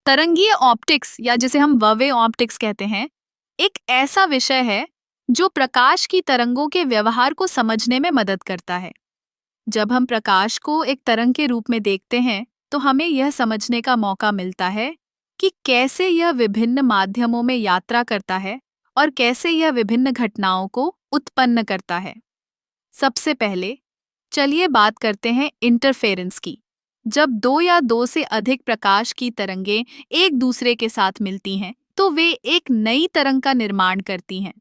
तरंगीय optics या जिसे हम ववे ऑप्टिक्स कहते हैं, एक ऐसा विषय है जो प्रकाश की तरंगों के व्यवहार को समझने में मदद करता है। जब हम प्रकाश को एक तरंग के रूप में देखते हैं, तो हमें यह समझने का मौका मिलता है कि कैसे यह विभिन्न माध्यमों में यात्रा करता है और कैसे यह विभिन्न घटनाओं को उत्पन्न करता है। सबसे पहले चलिए बात करते हैं इंटरफेरेंस की। जब दो या दो से अधिक प्रकाश की तरंगें एक दूसरे के साथ मिलती हैं, तो वे एक नई तरंग का निर्माण करती हैं।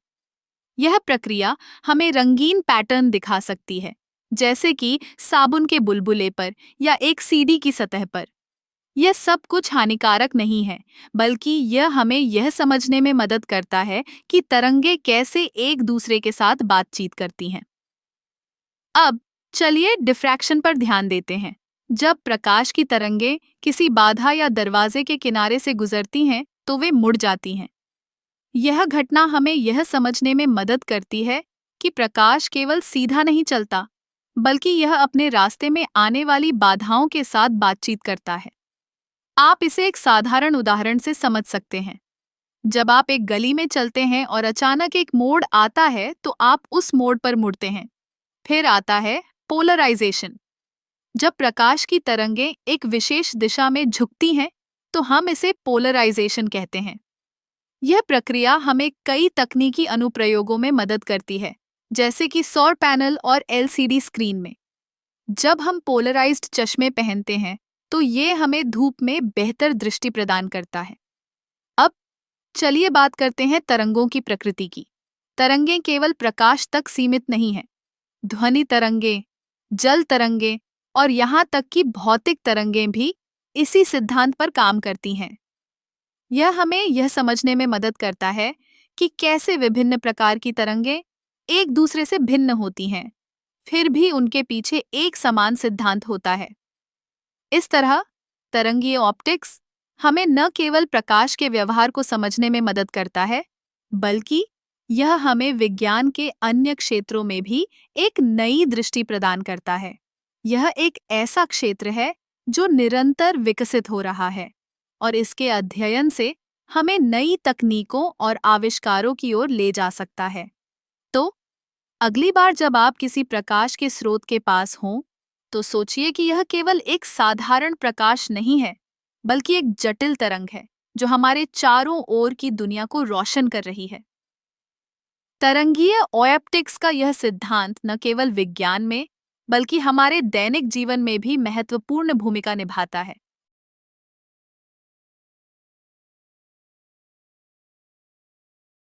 यह प्रक्रिया हमें रंगीन पैटर्न दिखा सकती है, जैसे कि साबुन के बुलबुले पर या एक सीडी की सतह पर। यह सब कुछ हानिकारक नहीं है, बल्कि यह हमें यह समझने में मदद करता है कि तरंगें कैसे एक दूसरे के साथ बातचीत करती हैं। अब चलिए डिफ्रैक्शन पर ध्यान देते हैं। जब प्रकाश की तरंगें किसी बाधा या दरवाजे के किनारे से गुजरती हैं, तो वे मुड़ जाती हैं। यह घटना हमें यह समझने में मदद करती है कि प्रकाश केवल सीधा नहीं चलता, बल्कि यह अपने रास्ते में आने वाली बाधाओं के साथ बातचीत करता है। आप इसे एक साधारण उदाहरण से समझ सकते हैं। जब आप एक गली में चलते हैं और अचानक एक मोड़ आता है, तो आप उस मोड़ पर मुड़ते हैं। फिर आता है पोलराइजेशन। जब प्रकाश की तरंगें एक विशेष दिशा में झुकती हैं, तो हम इसे पोलराइजेशन कहते हैं। यह प्रक्रिया हमें कई तकनीकी अनुप्रयोगों में मदद करती है, जैसे कि सौर पैनल और एलसीडी स्क्रीन में। जब हम पोलराइज्ड चश्मे पहनते हैं, तो ये हमें धूप में बेहतर दृष्टि प्रदान करता है। अब चलिए बात करते हैं तरंगों की प्रकृति की। तरंगें केवल प्रकाश तक सीमित नहीं हैं। ध्वनि तरंगें, जल तरंगें और यहाँ तक कि भौतिक तरंगें भी इसी सिद्धांत पर काम करती हैं। यह हमें यह समझने में मदद करता है कि कैसे विभिन्न प्रकार की तरंगें एक दूसरे से भिन्न होती हैं, फिर भी उनके पीछे एक समान सिद्धांत होता है। इस तरह तरंगीय ऑप्टिक्स हमें न केवल प्रकाश के व्यवहार को समझने में मदद करता है, बल्कि यह हमें विज्ञान के अन्य क्षेत्रों में भी एक नई दृष्टि प्रदान करता है। यह एक ऐसा क्षेत्र है जो निरंतर विकसित हो रहा है और इसके अध्ययन से हमें नई तकनीकों और आविष्कारों की ओर ले जा सकता है। तो अगली बार जब आप किसी प्रकाश के स्रोत के पास हों, तो सोचिए कि यह केवल एक साधारण प्रकाश नहीं है, बल्कि एक जटिल तरंग है जो हमारे चारों ओर की दुनिया को रोशन कर रही है। तरंगीय ऑप्टिक्स का यह सिद्धांत न केवल विज्ञान में, बल्कि हमारे दैनिक जीवन में भी महत्वपूर्ण भूमिका निभाता है।